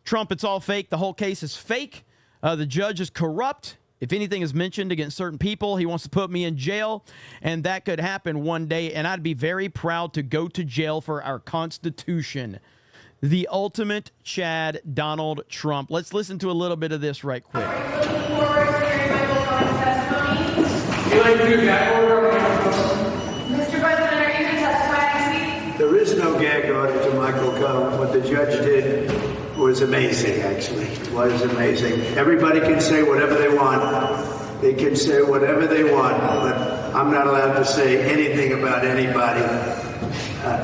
Trump, it's all fake. The whole case is fake. The judge is corrupt. If anything is mentioned against certain people, he wants to put me in jail, and that could happen one day, and I'd be very proud to go to jail for our Constitution. The ultimate Chad, Donald Trump. Let's listen to a little bit of this right quick. Mr. President, are you going to testify next week? There is no gag order to Michael Cohen. What the judge did was amazing, actually. It was amazing. Everybody can say whatever they want. They can say whatever they want, but I'm not allowed to say anything about anybody.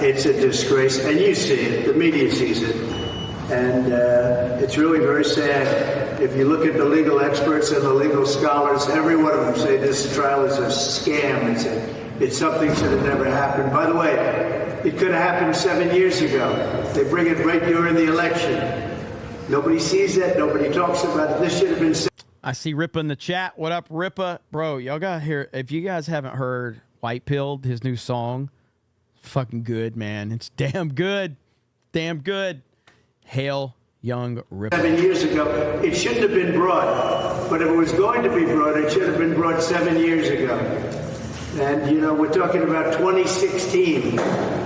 It's a disgrace, and you see it. The media sees it. And it's really very sad. If you look at the legal experts and the legal scholars, every one of them say this trial is a scam. It's something that should have never happened. By the way, it could have happened 7 years ago. They bring it right during the election. Nobody sees that. Nobody talks about it. This should have been. I see Rippa in the chat. What up, Rippa? Bro, y'all got here. If you guys haven't heard White Pilled, his new song, fucking good, man. It's damn good. Damn good. Hail young Ripper. 7 years ago, it shouldn't have been brought. But if it was going to be brought, it should have been brought 7 years ago. And, you know, we're talking about 2016.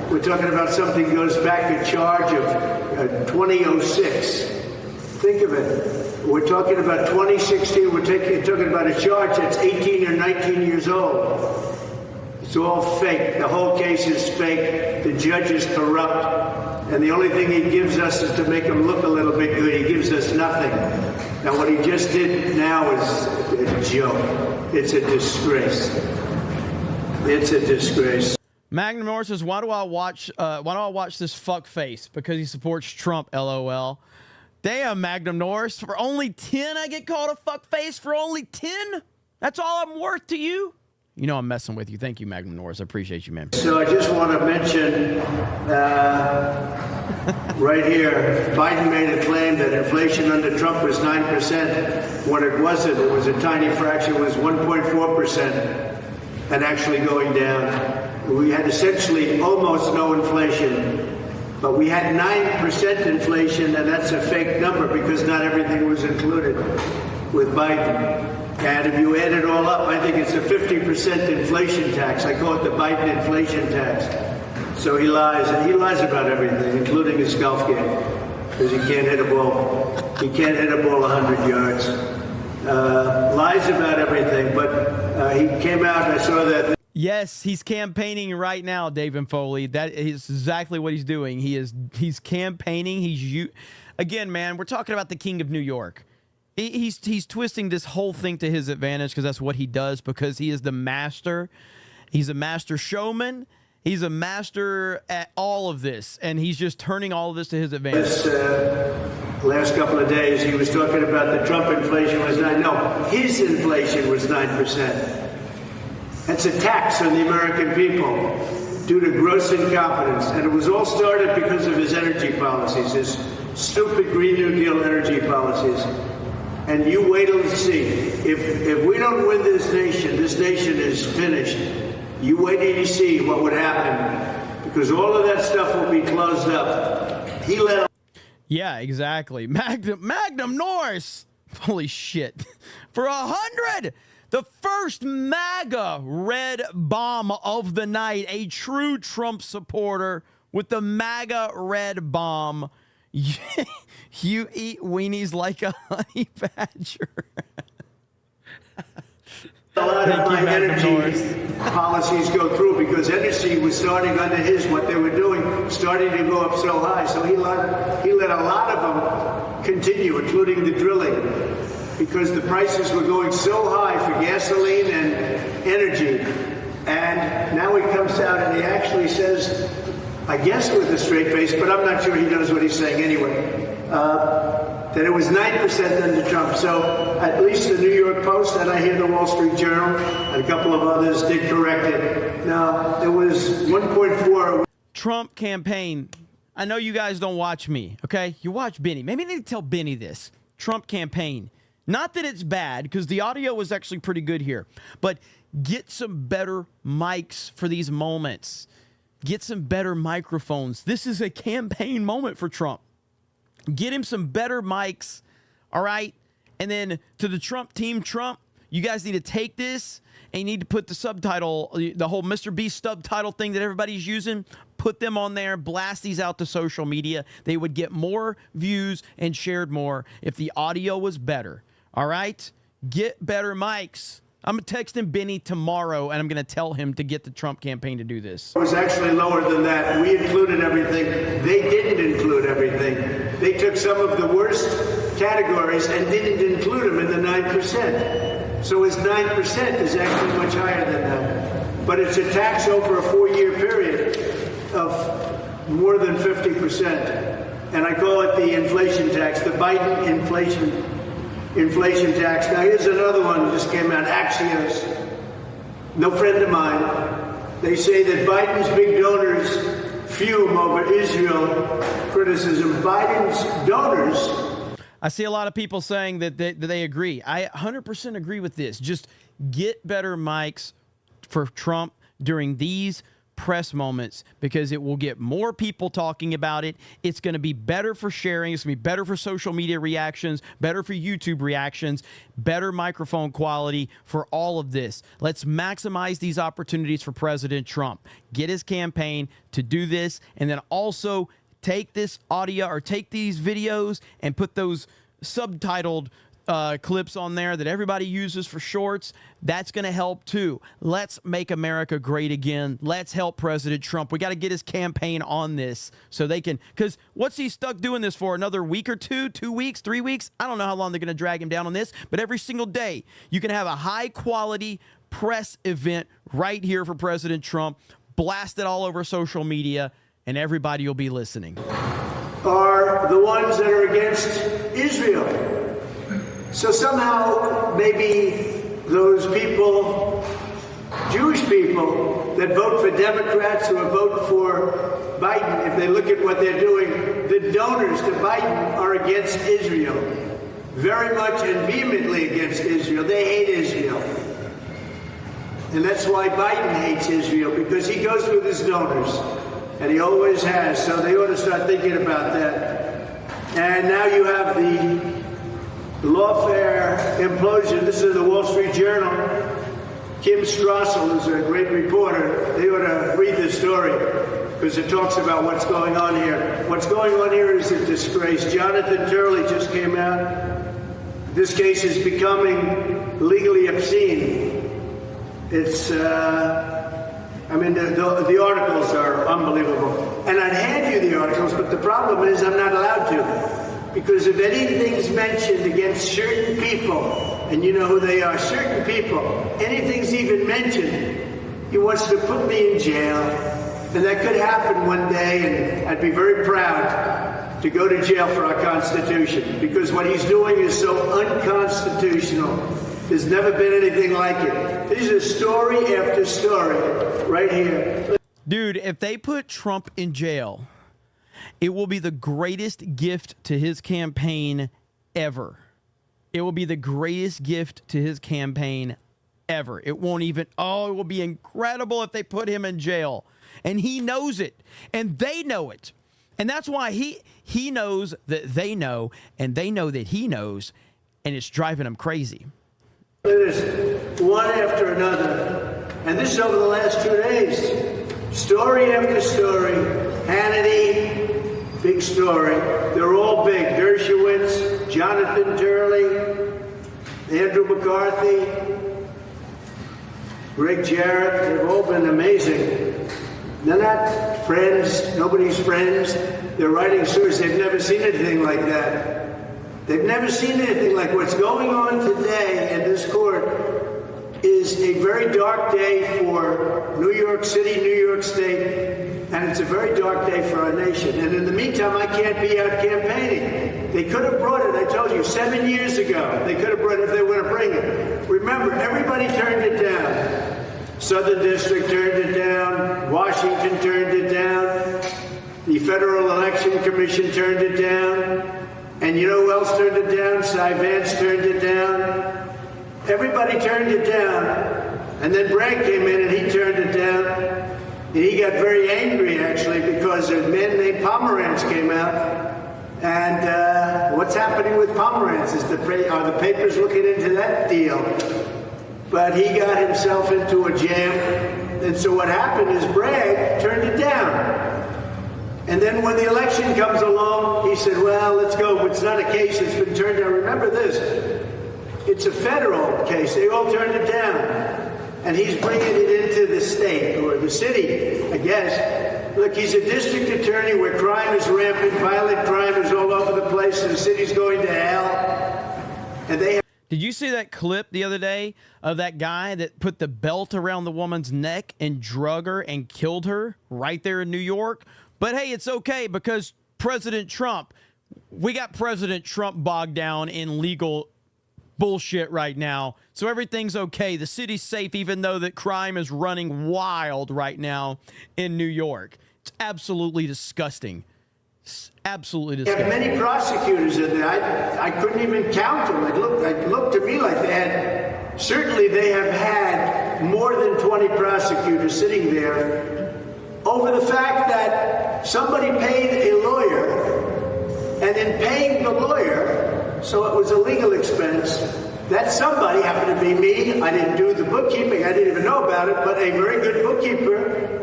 We're talking about something goes back a charge of 2006. Think of it. We're talking about 2016. We're talking about a charge that's 18 or 19 years old. It's all fake. The whole case is fake. The judge is corrupt. And the only thing he gives us is to make him look a little bit good. He gives us nothing. Now, what he just did now is a joke. It's a disgrace. It's a disgrace. Magnum Norris says, why do I watch this fuck face? Because he supports Trump, LOL. Damn, Magnum Norris. For only 10, I get called a fuck face? For only 10? That's all I'm worth to you? You know I'm messing with you. Thank you, Magnum Norris. I appreciate you, man. So I just want to mention right here, Biden made a claim that inflation under Trump was 9%. When it wasn't, it was a tiny fraction. It was 1.4%. And actually going down. We had essentially almost no inflation, but we had 9% inflation, and that's a fake number because not everything was included with Biden. And if you add it all up, I think it's a 50% inflation tax. I call it the Biden inflation tax. So he lies, and he lies about everything, including his golf game, because he can't hit a ball. He can't hit a ball 100 yards. Lies about everything, but he came out, I saw that. Yes, he's campaigning right now, David Foley. That is exactly what he's doing. He's campaigning. Again, man, we're talking about the King of New York. He's twisting this whole thing to his advantage because that's what he does, because he is the master. He's a master showman. He's a master at all of this, and he's just turning all of this to his advantage. Last couple of days, he was talking about the Trump inflation was 9%. No, his inflation was 9%. That's a tax on the American people due to gross incompetence. And it was all started because of his energy policies, his stupid Green New Deal energy policies. And you wait till you see. If we don't win this nation is finished. You wait till you see what would happen, because all of that stuff will be closed up. He let. Yeah, exactly. Magnum Norris. Holy shit. For 100. The first MAGA red bomb of the night. A true Trump supporter with the MAGA red bomb. You eat weenies like a honey badger. A lot of my energy policies go through because energy was starting under what they were doing, starting to go up so high. So he let a lot of them continue, including the drilling, because the prices were going so high for gasoline and energy. And now he comes out and he actually says, I guess with a straight face, but I'm not sure he knows what he's saying anyway, that it was 9% under Trump. So at least the New York Post, and I hear the Wall Street Journal, and a couple of others did correct it. Now, it was 1.4. Trump campaign. I know you guys don't watch me, okay? You watch Benny. Maybe I need to tell Benny this. Trump campaign. Not that it's bad, because the audio was actually pretty good here. But get some better mics for these moments. Get some better microphones. This is a campaign moment for Trump. Get him some better mics, all right? And then to the Team Trump, you guys need to take this and you need to put the subtitle, the whole Mr. Beast subtitle thing that everybody's using, put them on there, blast these out to social media. They would get more views and shared more if the audio was better, all right? Get better mics. I'm texting Benny tomorrow, and I'm going to tell him to get the Trump campaign to do this. It was actually lower than that. We included everything. They didn't include everything. They took some of the worst categories and didn't include them in the 9%. So his 9% is actually much higher than that. But it's a tax over a 4-year period of more than 50%. And I call it the inflation tax, the Biden inflation tax. Now here's another one that just came out, Axios. No friend of mine. They say that Biden's big donors fume over Israel criticism. Biden's donors. I see a lot of people saying that they agree. I 100% agree with this. Just get better mics for Trump during these press moments because it will get more people talking about it. It's going to be better for sharing. It's going to be better for social media reactions, better for YouTube reactions, better microphone quality for all of this. Let's maximize these opportunities for President Trump. Get his campaign to do this, and then also take this audio or take these videos and put those subtitled clips on there that everybody uses for shorts. That's going to help too. Let's make America great again. Let's help President Trump. We got to get his campaign on this so they can, because what's he stuck doing this for? Another week or 2 weeks, 3 weeks? I don't know how long they're going to drag him down on this, but every single day you can have a high quality press event right here for President Trump. Blast it all over social media and everybody will be listening. Are the ones that are against Israel. So somehow maybe those people, Jewish people that vote for Democrats or vote for Biden, if they look at what they're doing, the donors to Biden are against Israel. Very much and vehemently against Israel. They hate Israel. And that's why Biden hates Israel, because he goes with his donors. And he always has. So they ought to start thinking about that. And now you have the lawfare implosion. This is the Wall Street Journal. Kim Strassel is a great reporter. They ought to read this story because it talks about what's going on here. What's going on here is a disgrace. Jonathan Turley just came out. This case is becoming legally obscene. It's, I mean, the articles are unbelievable. And I'd hand you the articles, but the problem is I'm not allowed to. Because if anything's mentioned against certain people, and you know who they are, certain people, anything's even mentioned, he wants to put me in jail. And that could happen one day, and I'd be very proud to go to jail for our Constitution. Because what he's doing is so unconstitutional. There's never been anything like it. This is story after story right here. Dude, if they put Trump in jail, it will be the greatest gift to his campaign ever. It will be the greatest gift to his campaign ever. It won't even, it will be incredible if they put him in jail. And he knows it. And they know it. And that's why he knows that they know, and they know that he knows, and it's driving him crazy. There's one after another. And this is over the last 2 days. Story after story. Hannity, big story. They're all big. Dershowitz, Jonathan Turley, Andrew McCarthy, Greg Jarrett. They've all been amazing. They're not friends. Nobody's friends. They're writing stories. They've never seen anything like that. They've never seen anything like what's going on today in this court is a very dark day for New York City, New York State, and it's a very dark day for our nation. And in the meantime, I can't be out campaigning. They could have brought it, I told you, 7 years ago. They could have brought it if they were to bring it. Remember, everybody turned it down. Southern District turned it down. Washington turned it down. The Federal Election Commission turned it down. And you know who else turned it down? Cy Vance turned it down. Everybody turned it down. And then Bragg came in and he turned it down. And he got very angry, actually, because a man named Pomerantz came out And what's happening with Pomerantz? Are the papers looking into that deal? But he got himself into a jam. And so what happened is Bragg turned it down. And then when the election comes along, he said, well, let's go. It's not a case that's been turned down. Remember this. It's a federal case. They all turned it down. And he's bringing it into the state or the city, I guess. Look, he's a district attorney where crime is rampant, violent crime is all over the place, and the city's going to hell. And they have. Did you see that clip the other day of that guy that put the belt around the woman's neck and drug her and killed her right there in New York? But hey, it's okay because President Trump, we got President Trump bogged down in legal bullshit right now. So everything's okay. The city's safe, even though that crime is running wild right now in New York. It's absolutely disgusting. It's absolutely disgusting. There are many prosecutors in there. I couldn't even count them. It looked to me like they had, certainly they have had more than 20 prosecutors sitting there over the fact that somebody paid a lawyer, and in paying the lawyer, so it was a legal expense, that somebody happened to be me. I didn't do the bookkeeping. I didn't even know about it, but a very good bookkeeper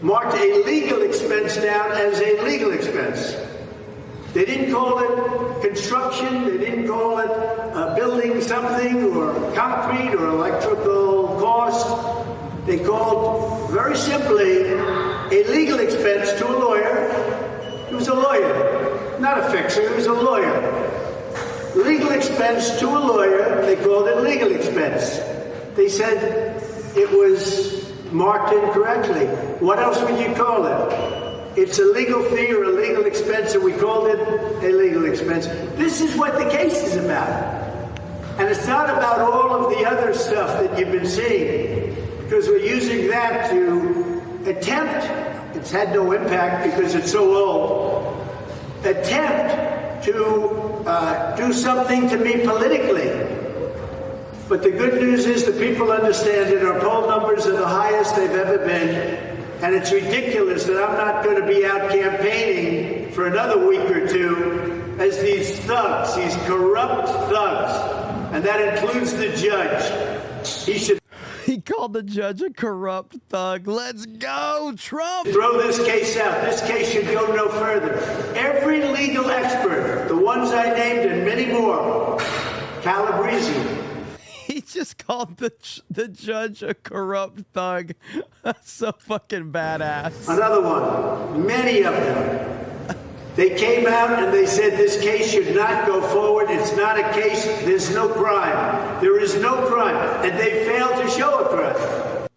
marked a legal expense down as a legal expense. They didn't call it construction. They didn't call it building something or concrete or electrical cost. They called, very simply, a legal expense to a lawyer. He was a lawyer, not a fixer. He was a lawyer. Legal expense to a lawyer. They called it legal expense. They said it was marked incorrectly. What else would you call it? It's a legal fee or a legal expense, and we called it a legal expense. This is what the case is about. And it's not about all of the other stuff that you've been seeing, because we're using that to attempt, it's had no impact because it's so old, attempt to do something to me politically. But the good news is the people understand it. Our poll numbers are the highest they've ever been. And it's ridiculous that I'm not going to be out campaigning for another week or two as these thugs, these corrupt thugs, and that includes the judge. He called the judge a corrupt thug. Let's go, Trump! Throw this case out. This case should go no further. Every legal expert, the ones I named and many more, Calabrese. He just called the judge a corrupt thug. That's so fucking badass. Another one. Many of them. They came out and they said this case should not go forward. It's not a case. There's no crime. There is no crime. And they failed to show a crime.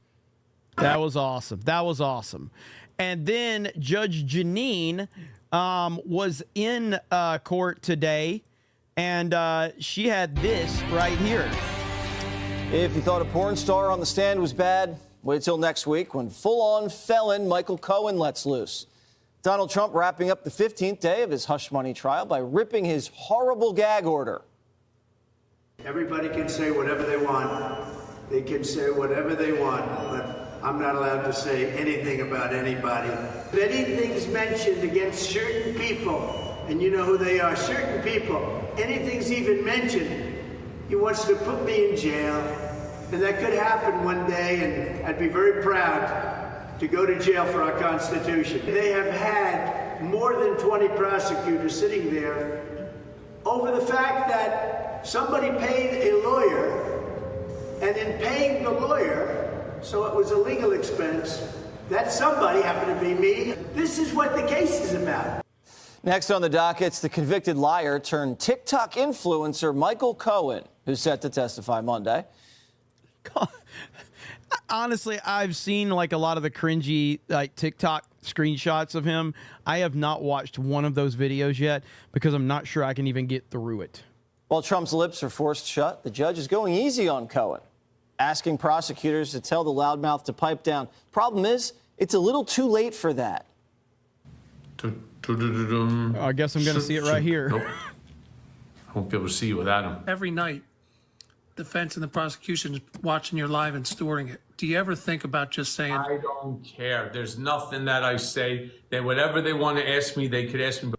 That was awesome. That was awesome. And then Judge Janine was in court today, and she had this right here. If you thought a porn star on the stand was bad, wait till next week when full-on felon Michael Cohen lets loose. Donald Trump wrapping up the 15th day of his hush money trial by ripping his horrible gag order. Everybody can say whatever they want. They can say whatever they want, but I'm not allowed to say anything about anybody. If anything's mentioned against certain people, and you know who they are, certain people, anything's even mentioned, he wants to put me in jail, and that could happen one day, and I'd be very proud to go to jail for our Constitution. They have had more than 20 prosecutors sitting there over the fact that somebody paid a lawyer, and in paying the lawyer, so it was a legal expense, that somebody happened to be me. This is what the case is about. Next on the docket, it's the convicted liar turned TikTok influencer Michael Cohen, who's set to testify Monday. Honestly, I've seen like a lot of the cringy like TikTok screenshots of him. I have not watched one of those videos yet because I'm not sure I can even get through it. While Trump's lips are forced shut, the judge is going easy on Cohen, asking prosecutors to tell the loudmouth to pipe down. Problem is, it's a little too late for that. I guess I'm going to see it right here. Nope. I won't be able to see you without him. Every night, defense and the prosecution is watching your live and storing it. Do you ever think about just saying, I don't care. There's nothing that I say. That whatever they want to ask me, they could ask me.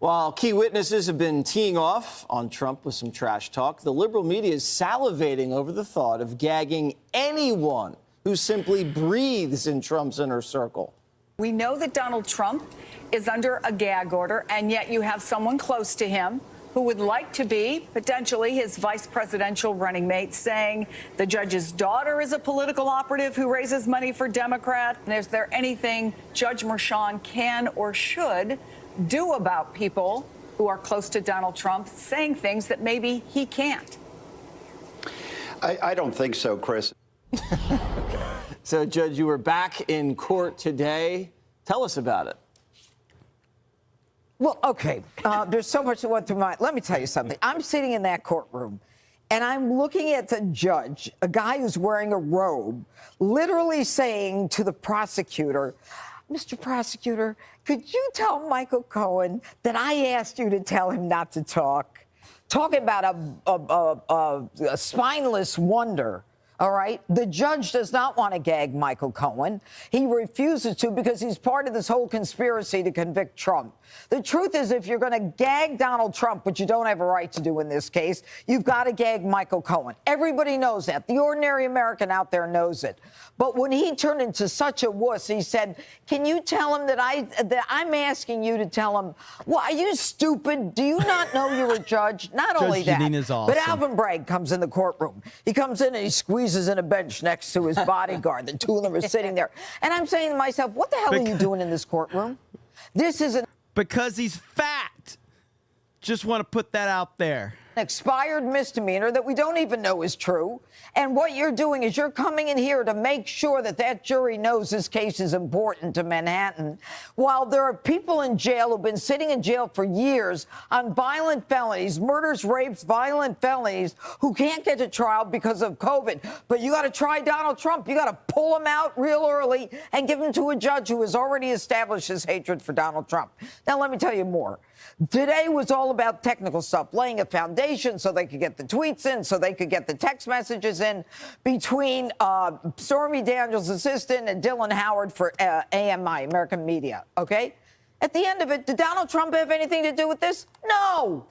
While key witnesses have been teeing off on Trump with some trash talk, the liberal media is salivating over the thought of gagging anyone who simply breathes in Trump's inner circle. We know that Donald Trump is under a gag order, and yet you have someone close to him who would like to be potentially his vice presidential running mate saying the judge's daughter is a political operative who raises money for Democrats. And is there anything Judge Merchan can or should do about people who are close to Donald Trump saying things that maybe he can't? I don't think so, Chris. So, Judge, you were back in court today. Tell us about it. Well, okay, there's so much that went through my... Let me tell you something. I'm sitting in that courtroom, and I'm looking at the judge, a guy who's wearing a robe, literally saying to the prosecutor, Mr. Prosecutor, could you tell Michael Cohen that I asked you to tell him not to talk? Talking about a spineless wonder. All right. The judge does not want to gag Michael Cohen. He refuses to because he's part of this whole conspiracy to convict Trump. The truth is, if you're going to gag Donald Trump, which you don't have a right to do in this case, you've got to gag Michael Cohen. Everybody knows that. The ordinary American out there knows it. But when he turned into such a wuss, he said, can you tell him that I'm asking you to tell him, well, are you stupid? Do you not know you're a judge? Not Judge only that, Janine is awesome. but Alvin Bragg comes in the courtroom. He comes in and he squeezes in a bench next to his bodyguard. The two of them are sitting there. And I'm saying to myself, what the hell are you doing in this courtroom? This is an Because he's fat. Just want to put that out there. expired misdemeanor that we don't even know is true. And what you're doing is you're coming in here to make sure that that jury knows this case is important to Manhattan, while there are people in jail who've been sitting in jail for years on violent felonies, murders, rapes, violent felonies, who can't get to trial because of COVID. But you got to try Donald Trump. You got to pull him out real early and give him to a judge who has already established his hatred for Donald Trump. Now, let me tell you more. Today was all about technical stuff, laying a foundation so they could get the tweets in, so they could get the text messages in between Stormy Daniels' assistant and Dylan Howard for AMI, American Media, okay? At the end of it, did Donald Trump have anything to do with this? No.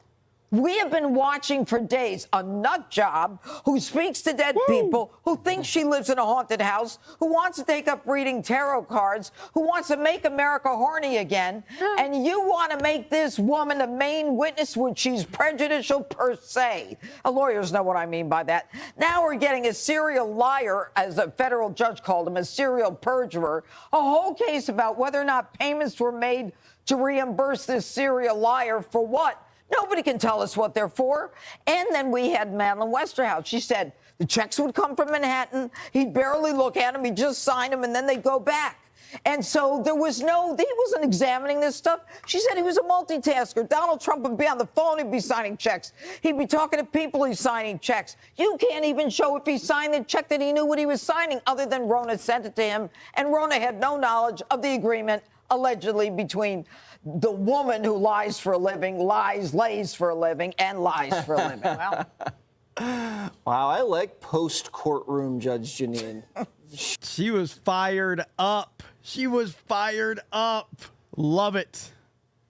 We have been watching for days a nut job who speaks to dead people, who thinks she lives in a haunted house, who wants to take up reading tarot cards, who wants to make America horny again. And you want to make this woman a main witness when she's prejudicial per se. Lawyers know what I mean by that. Now we're getting a serial liar, as a federal judge called him, a serial perjurer, a whole case about whether or not payments were made to reimburse this serial liar for what? Nobody can tell us what they're for. And then we had Madeleine Westerhout. She said the checks would come from Manhattan. He'd barely look at them. He'd just sign them, and then they'd go back. And so he wasn't examining this stuff. She said he was a multitasker. Donald Trump would be on the phone. He'd be signing checks. He'd be talking to people. He's signing checks. You can't even show if he signed the check that he knew what he was signing, other than Rona sent it to him. And Rona had no knowledge of the agreement, allegedly, between the woman who lies for a living, lays for a living, and lies for a living. Well, Wow, I like post-courtroom Judge Janine. She was fired up. She was fired up. Love it.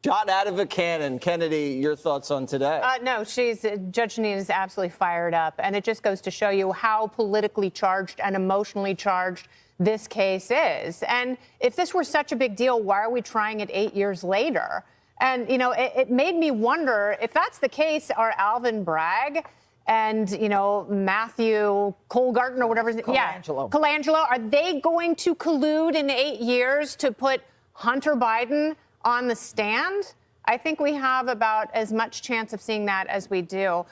Shot out of a cannon. Kennedy, your thoughts on today? No, Judge Janine is absolutely fired up. And it just goes to show you how politically charged and emotionally charged this case is. And if this were such a big deal, why are we trying it 8 years later? And, you know, it made me wonder, if that's the case, are Alvin Bragg and, you know, Matthew Colgarten or whatever. Colangelo, are they going to collude in 8 years to put Hunter Biden on the stand? I think we have about as much chance of seeing that as we do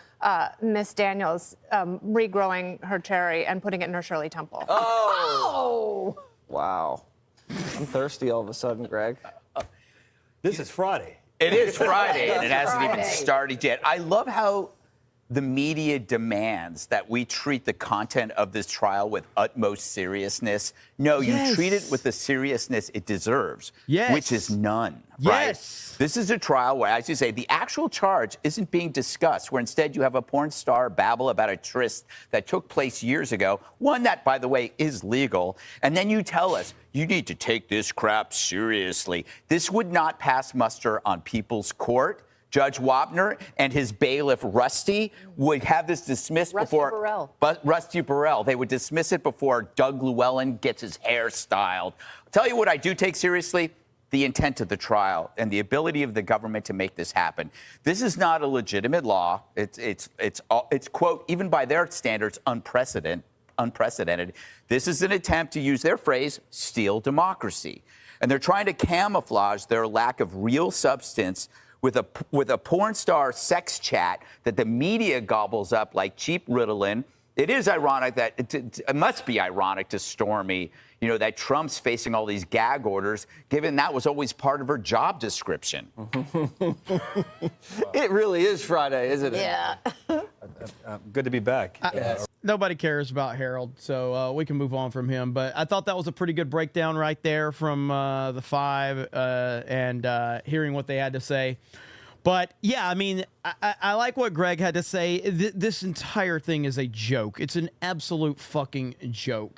Miss Daniels regrowing her cherry and putting it in her Shirley Temple. Oh! Wow. I'm thirsty all of a sudden, Greg. This is Friday. It is Friday, and it hasn't even started yet. I love how the media demands that we treat the content of this trial with utmost seriousness. No, you treat it with the seriousness it deserves, which is none. Right? This is a trial where, as you say, the actual charge isn't being discussed, where instead you have a porn star babble about a tryst that took place years ago, one that, by the way, is legal, and then you tell us, you need to take this crap seriously. This would not pass muster on People's Court. Judge Wapner and his bailiff Rusty would have this dismissed before Rusty Burrell. They would dismiss it before Doug Llewellyn gets his hair styled. I'll tell you what I do take seriously: the intent of the trial and the ability of the government to make this happen. This is not a legitimate law. It's quote, even by their standards, unprecedented. This is an attempt to use their phrase, steal democracy. And they're trying to camouflage their lack of real substance with a porn star sex chat that the media gobbles up like cheap Ritalin. It is ironic that it must be ironic to Stormy, that Trump's facing all these gag orders, given that was always part of her job description. It really is Friday, isn't it? Yeah. Good to be back. Nobody cares about Harold, so we can move on from him. But I thought that was a pretty good breakdown right there from the five and hearing what they had to say. But, yeah, I mean, I like what Greg had to say. This entire thing is a joke. It's an absolute fucking joke.